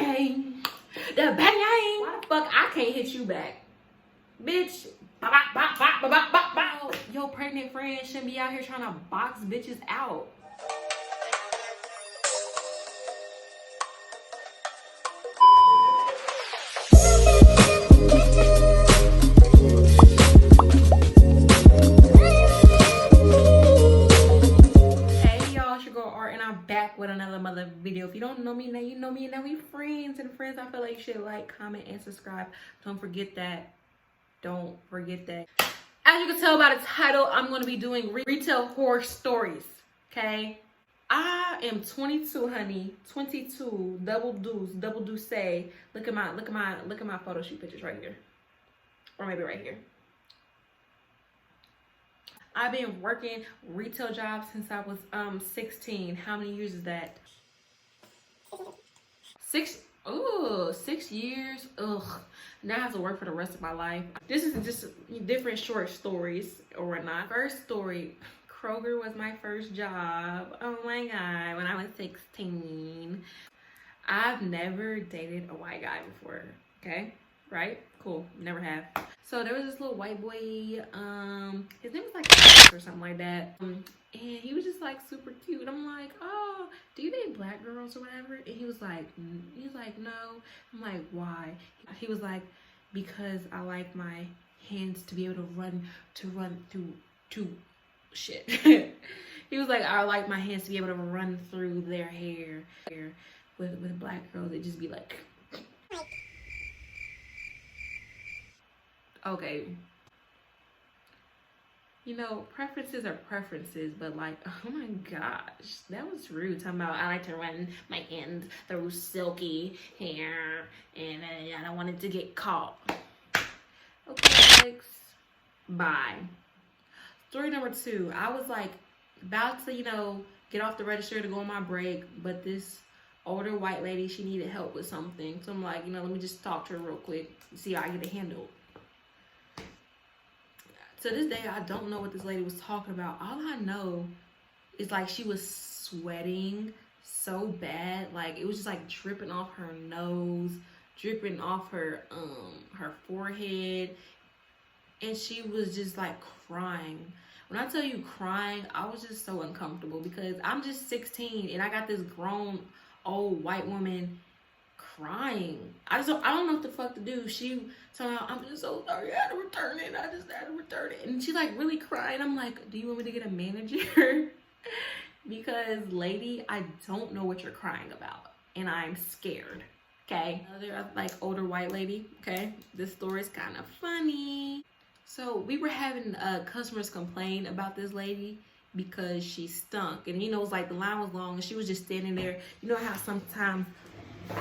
bang. The bang. Why the fuck I can't hit you back? Bitch. Bop, bop, bop, bop, bop, bop, bop. Yo, pregnant friend shouldn't be out here trying to box bitches out. With another mother video. If you don't know me now, you know me, and now we friends. And friends, I feel like you should like, comment, and subscribe. Don't forget that. Don't forget that. As you can tell by the title, I'm going to be doing retail horror stories. Okay, I am 22, honey. 22. Double deuce. Look at my photo shoot pictures right here, or maybe right here. I've been working retail jobs since I was 16. How many years is that? 6 years. Ugh. Now I have to work for the rest of my life. This is just different short stories or whatnot. First story, Kroger was my first job. Oh my God, when I was 16. I've never dated a white guy before, okay? Right? Cool, never have. So there was this little white boy, his name was like or something like that. And he was just like super cute. I'm like, oh, do you date black girls or whatever? And he was like, no. I'm like, why? He was like, because I like my hands to be able to run through shit. He was like, I like my hands to be able to run through their hair. With black girls, it just be like, okay, you know, preferences are preferences, but like, oh my gosh, that was rude. Talking about I like to run my hands through silky hair and I don't want it to get caught. Okay, next. Bye. Story number 2. I was like about to, you know, get off the register to go on my break, but this older white lady, she needed help with something. So I'm like, you know, let me just talk to her real quick, see how I get it handled. To this day, I don't know what this lady was talking about. All I know is like she was sweating so bad. Like it was just like dripping off her nose, dripping off her forehead. And she was just like crying. When I tell you crying, I was just so uncomfortable because I'm just 16 and I got this grown old white woman crying. I don't know what the fuck to do. She told me, I'm just so sorry, I had to return it. I just had to return it. And she like really crying. I'm like, do you want me to get a manager? Because lady, I don't know what you're crying about. And I'm scared. Okay. Another like older white lady. Okay. This story is kind of funny. So we were having customers complain about this lady because she stunk. And you know, it was like the line was long and she was just standing there. You know how sometimes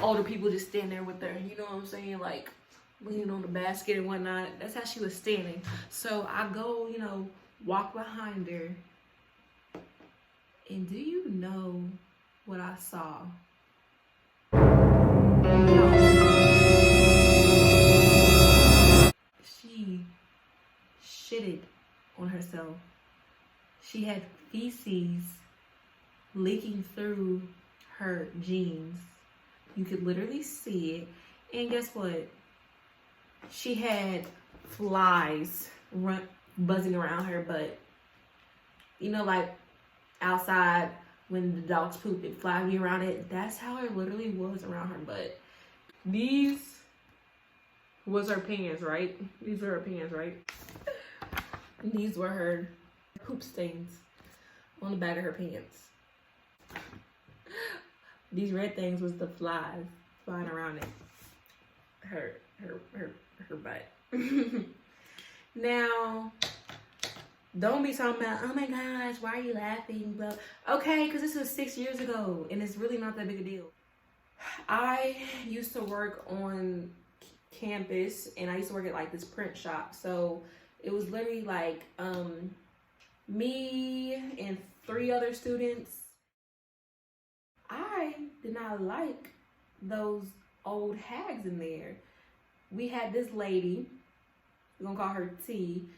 older people just stand there with their, you know what I'm saying, like leaning on the basket and whatnot. That's how she was standing. So I go, you know, walk behind her, and do you know what I saw? She shitted on herself. She had feces leaking through her jeans. You could literally see it. And guess what? She had flies buzzing around her butt. You know, like outside when the dogs poop, it flies be around it. That's how it literally was around her butt. These was her pants, right? These were her pants, right? And these were her poop stains on the back of her pants. These red things was the flies flying around it. Her butt. Now, don't be talking about, oh my gosh, why are you laughing? But okay, because this was 6 years ago and it's really not that big a deal. I used to work on campus and I used to work at like this print shop. So it was literally like me and 3 other students. I did not like those old hags in there. We had this lady, we're gonna call her T.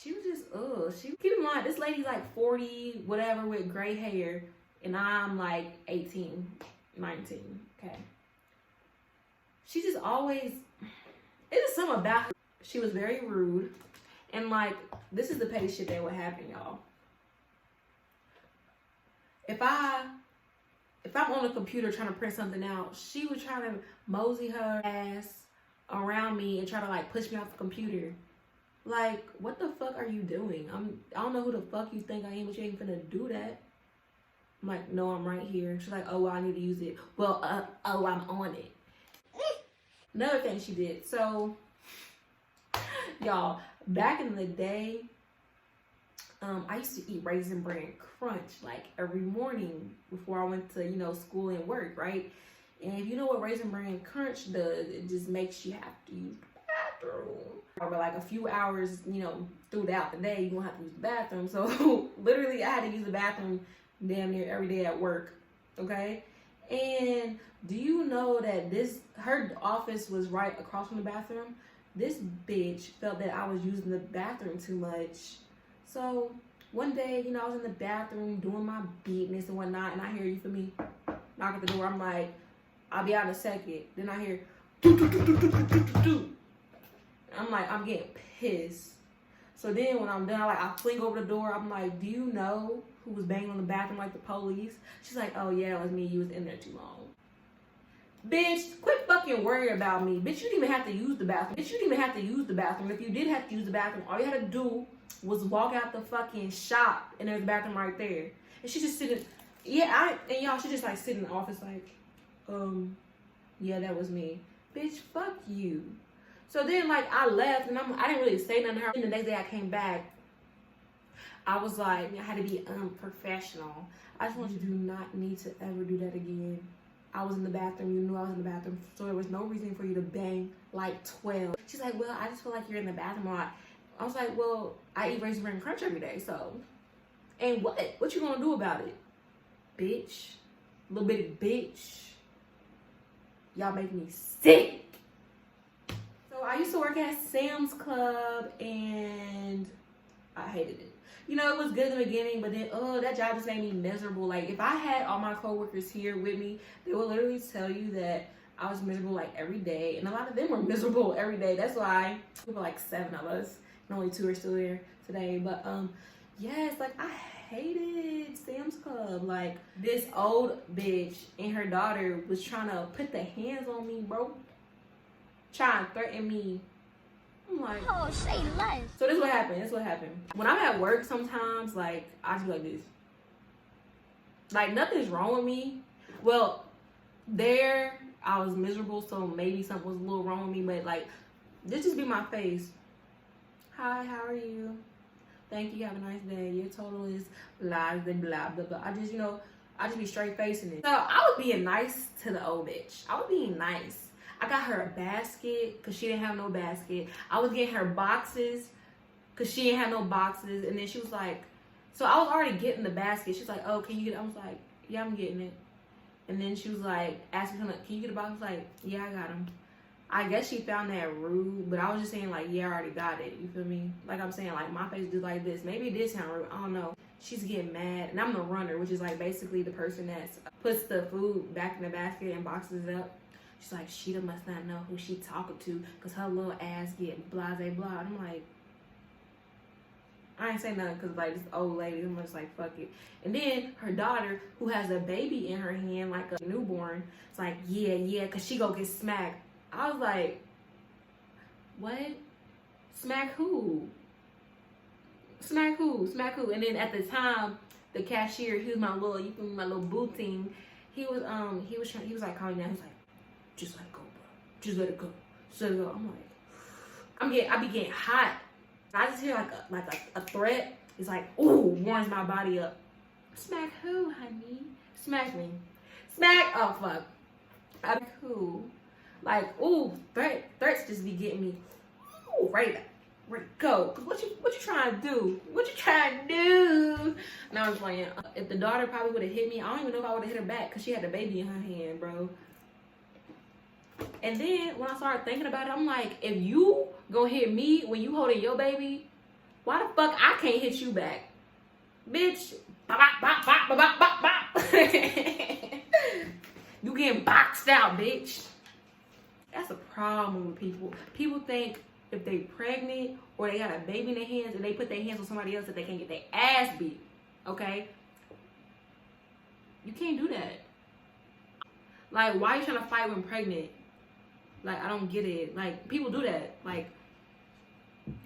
She was just, keep in mind, this lady's like 40, whatever, with gray hair, and I'm like 18. 19. Okay. She just always, it's just something about her. She was very rude. And like, this is the petty shit that would happen, y'all. If I'm on the computer trying to print something out, she would try to mosey her ass around me and try to like push me off the computer. Like, what the fuck are you doing? I don't know who the fuck you think I am, but you ain't finna do that. I'm like, no, I'm right here. She's like, oh, well, I need to use it. Well, oh, I'm on it. Another thing she did. So, y'all, back in the day, I used to eat Raisin Bran Crunch like every morning before I went to, you know, school and work, right? And if you know what Raisin Bran Crunch does, it just makes you have to use the bathroom. Or like a few hours, you know, throughout the day, you're gonna have to use the bathroom. So literally I had to use the bathroom damn near every day at work, okay? And do you know that her office was right across from the bathroom? This bitch felt that I was using the bathroom too much. So one day, you know, I was in the bathroom doing my business and whatnot, and I hear, you feel me, knock at the door. I'm like, I'll be out in a second. Then I hear, do, do, do, do, do, do, do, do. I'm like, I'm getting pissed. So then when I'm done, I fling over the door. I'm like, do you know who was banging on the bathroom like the police? She's like, oh yeah, it was me. You was in there too long. Bitch, quit fucking worrying about me. Bitch, you didn't even have to use the bathroom. Bitch, you didn't even have to use the bathroom. If you did have to use the bathroom, all you had to do was walk out the fucking shop and there's a bathroom right there. And she's just sitting, and y'all, she just like sitting in the office like, yeah, that was me. Bitch, fuck you. So then like I left and I didn't really say nothing to her. And the next day I came back, I was like, I had to be unprofessional. I just want you to not need to ever do that again. I was in the bathroom, you knew I was in the bathroom, so there was no reason for you to bang like 12. She's like, well, I just feel like you're in the bathroom a lot. I was like, well, I eat Raisin Bran Crunch every day, so. And what? What you gonna do about it? Bitch. Little bitty bitch. Y'all make me sick. So I used to work at Sam's Club and I hated it. You know, it was good in the beginning, but then, that job just made me miserable. Like, if I had all my coworkers here with me, they would literally tell you that I was miserable, like, every day. And a lot of them were miserable every day. That's why we were, like, 7 of us. And only 2 are still there today. But, yes, like, I hated Sam's Club. Like, this old bitch and her daughter was trying to put their hands on me, bro. Trying to threaten me. I'm like, oh, say less. So this is what happened. This is what happened. When I'm at work sometimes, like, I just be like this. Like, nothing's wrong with me. Well, there, I was miserable, so maybe something was a little wrong with me. But, like, this just be my face. Hi, how are you? Thank you, have a nice day. Your total is blah, blah, blah, blah, blah. I just, you know, I just be straight facing it. So, I was being nice to the old bitch. I was being nice. I got her a basket because she didn't have no basket. I was getting her boxes because she didn't have no boxes. And then she was like, so I was already getting the basket. She was like, oh, can you get it? I was like, yeah, I'm getting it. And then she was like, asking her, can you get a box? I was like, yeah, I got them. I guess she found that rude, but I was just saying like, yeah, I already got it. You feel me? Like I'm saying, like my face is like this. Maybe it did sound rude. I don't know. She's getting mad. And I'm the runner, which is like basically the person that puts the food back in the basket and boxes it up. She's like, Sheeta must not know who she talking to because her little ass get blase blah. And I'm like, I ain't saying nothing because like this old lady, I'm just like, fuck it. And then her daughter, who has a baby in her hand, like a newborn, it's like, yeah, because she go get smacked. I was like, what? Smack who? Smack who? Smack who? And then at the time, the cashier, he was my little, you feel me, my little boo team. He was like calming down. He's like, just let it go, bro. Just let it go. Just let it go. I'm like, I be getting hot. I just hear like a threat. It's like, ooh, warms my body up. Smack who, honey? Smack me. Smack. Oh fuck. I be who? Like, ooh, threats just be getting me. Ooh, ready to go. Cause what you trying to do? What you trying to do? No, I'm playing. If the daughter probably would have hit me, I don't even know if I would have hit her back because she had the baby in her hand, bro. And then when I started thinking about it, I'm like, if you gonna hit me when you holding your baby, why the fuck I can't hit you back? Bitch. Bop, bop, bop, bop, bop, bop, bop. You getting boxed out, bitch. That's a problem with people. People think if they pregnant or they got a baby in their hands and they put their hands on somebody else that they can't get their ass beat. Okay? You can't do that. Like, why are you trying to fight when pregnant? Like, I don't get it. Like, people do that. Like,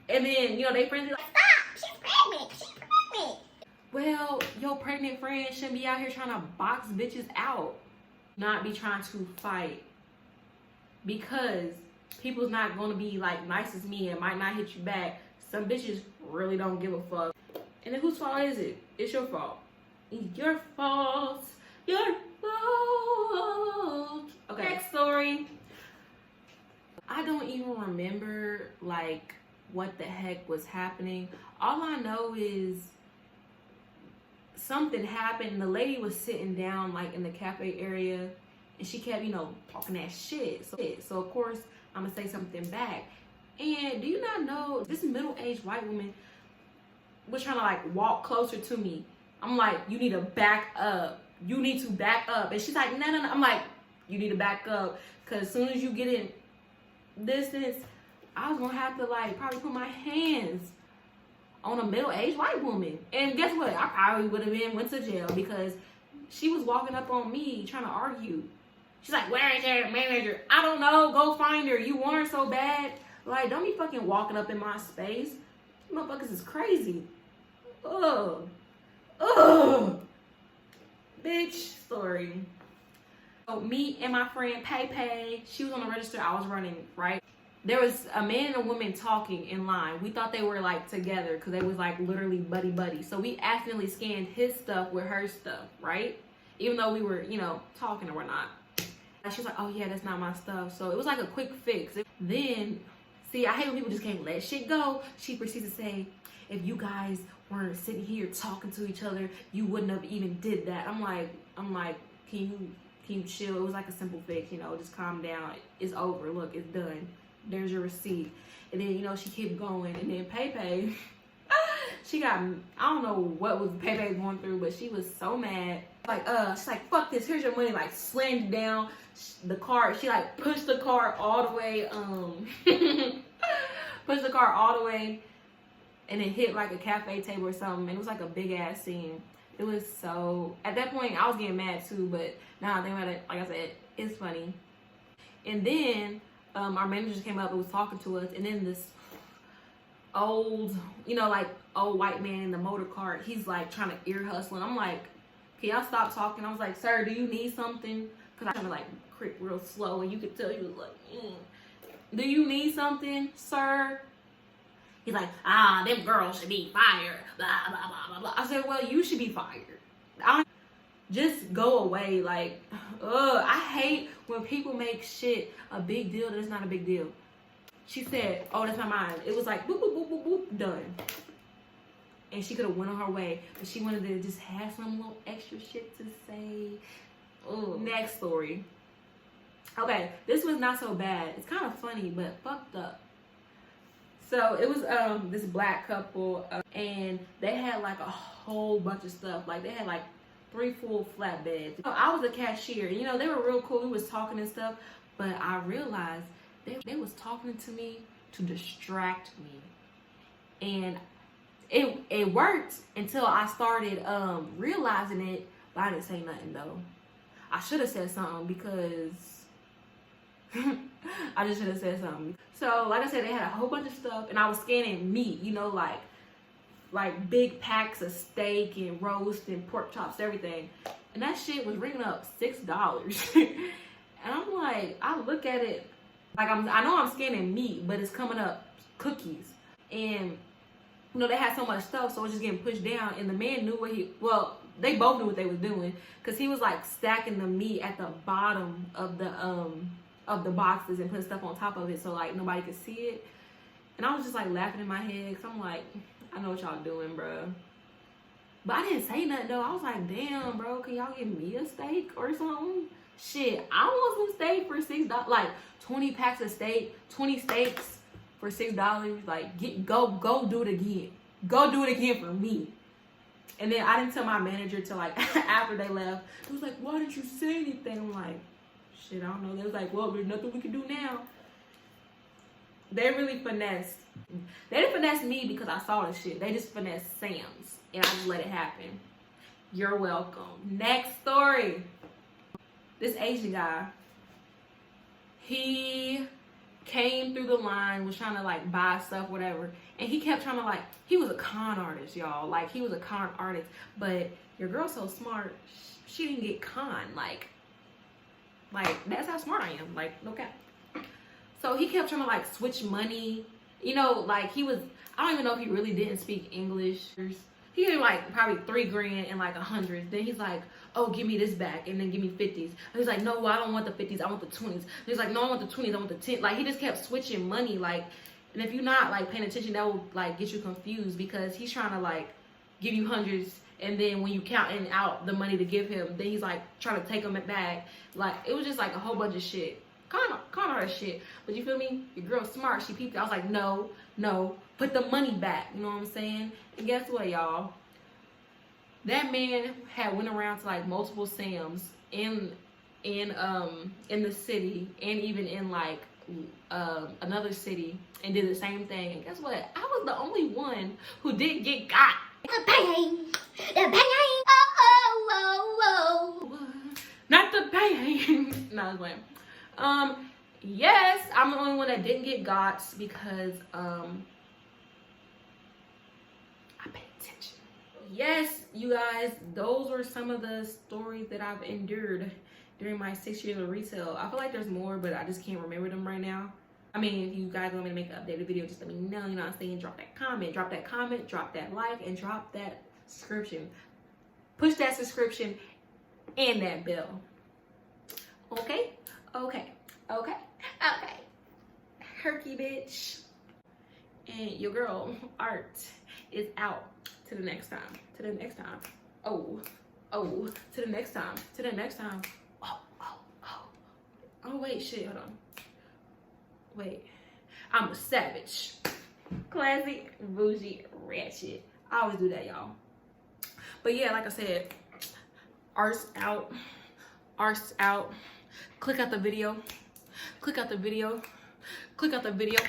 and then, you know, they friends be like, stop, she's pregnant, she's pregnant. Well, your pregnant friend shouldn't be out here trying to box bitches out. Not be trying to fight. Because people's not going to be, like, nice as me and might not hit you back. Some bitches really don't give a fuck. And then whose fault is it? It's your fault. It's your fault. Your fault. Okay, next story. I don't even remember, like, what the heck was happening. All I know is something happened. The lady was sitting down, like, in the cafe area, and she kept, you know, talking that shit. So of course, I'm gonna say something back. And do you not know, this middle-aged white woman was trying to, like, walk closer to me. I'm like, you need to back up. You need to back up. And she's like, no. I'm like, you need to back up. Because as soon as you get in distance, I was going to have to, like, probably put my hands on a middle-aged white woman. And guess what? I probably would have went to jail because she was walking up on me trying to argue. She's like, where is your manager? I don't know. Go find her. You want her so bad. Like, don't be fucking walking up in my space. You motherfuckers is crazy. Ugh. Bitch, story. So me and my friend PAYPAY, she was on the register, I was running, right? There was a man and a woman talking in line. We thought they were, like, together because they was, like, literally buddy. So we accidentally scanned his stuff with her stuff, right? Even though we were, you know, talking or whatnot. And she was like, oh yeah, that's not my stuff. So it was like a quick fix. Then, see, I hate when people just can't let shit go. She proceeds to say, if you guys weren't sitting here talking to each other, you wouldn't have even did that. I'm like, can you chill? It was like a simple fix, you know, just calm down. It's over. Look, it's done. There's your receipt. And then, you know, she kept going. And then PAYPAY, she got, I don't know what was PAYPAY going through, but she was so mad. Like, she's like, fuck this, here's your money. Like, slammed down the card. She, like, pushed the card all the way, pushed the card all the way, and it hit, like, a cafe table or something. And it was, like, a big-ass scene. It was so, at that point, I was getting mad, too. But now I think about it, like I said, it's funny. And then, our manager came up and was talking to us. And then this old, you know, like, old white man in the motor cart, he's, like, trying to ear hustle. And I'm like, can y'all stop talking? I was like, sir, do you need something? Because I kind of, like, creep real slow. And you could tell he was like, do you need something, sir? He's like, them girls should be fired. Blah, blah, blah, blah, blah. I said, well, you should be fired. Just go away. Like, I hate when people make shit a big deal that it's not a big deal. She said, oh, that's not mine. It was like, boop, boop, boop, boop, boop, done. And she could have went on her way. But she wanted to just have some little extra shit to say. Ugh. Next story. Okay, this was not so bad. It's kind of funny, but fucked up. So it was this black couple, and they had like a whole bunch of stuff. Like they had like 3 full flatbeds. So I was a cashier, and you know they were real cool. We was talking and stuff, but I realized they was talking to me to distract me, and it worked until I started realizing it. But I didn't say nothing though. I should have said something because I just should have said something. So, like I said, they had a whole bunch of stuff, and I was scanning meat, you know, like big packs of steak and roast and pork chops, everything. And that shit was ringing up $6. And I'm like, I look at it, like I know I'm scanning meat, but it's coming up cookies. And, you know, they had so much stuff, so it was just getting pushed down. And the man knew what they both knew what they was doing, because he was like stacking the meat at the bottom of the boxes and putting stuff on top of it so like nobody could see it. And I was just like laughing in my head because I'm like, I know what y'all doing, bro. But I didn't say nothing though. I was like, damn, bro, can y'all give me a steak or something? Shit, I want some steak for $6. Like 20 packs of steak, 20 steaks for $6. Like go do it again. Go do it again for me. And then I didn't tell my manager till like after they left. He was like, why didn't you say anything? I'm like, shit, I don't know. They was like, well, there's nothing we can do now. They really finessed. They didn't finesse me because I saw this shit. They just finessed Sam's. And I just let it happen. You're welcome. Next story. This Asian guy, he came through the line, was trying to like buy stuff, whatever. And he kept trying to like, he was a con artist, y'all. Like, he was a con artist. But your girl's so smart, she didn't get con. Like that's how smart I am. Like, no cap. So he kept trying to like switch money. You know, like he was, I don't even know if he really didn't speak English. He gave like probably $3 grand and like 100. Then he's like, oh, give me this back and then give me 50s. He's like, no, I don't want the 50s, I want the 20s. He's like, no, I want the 20s, I want the 10. Like, he just kept switching money. Like, and if you're not like paying attention, that will like get you confused because he's trying to like give you hundreds, and then when you counting out the money to give him, then he's like trying to take them back. Like, it was just like a whole bunch of shit. Con artist shit. But you feel me? Your girl's smart. She peeped. I was like, no, put the money back. You know what I'm saying? And guess what, y'all? That man had went around to like multiple Sam's in the city and even in like another city and did the same thing. And guess what? I was the only one who didn't get got. The bang, oh. Not the bang. No, I was playing. Yes, I'm the only one that didn't get got because I pay attention. Yes, you guys, those were some of the stories that I've endured during my 6 years of retail. I feel like there's more, but I just can't remember them right now. I mean, if you guys want me to make an updated video, just let me know. You know what I'm saying? Drop that comment, drop that like, and drop that subscription. Push that subscription and that bell. Okay? Okay. Herky bitch. And your girl, Art, is out. To the next time. To the next time. Oh. To the next time. To the next time. Oh, wait, shit, hold on. Wait. I'm a savage. Classy, bougie, ratchet. I always do that, y'all. But yeah, like I said, Art's out. Art's out. Click out the video. Click out the video. Click out the video.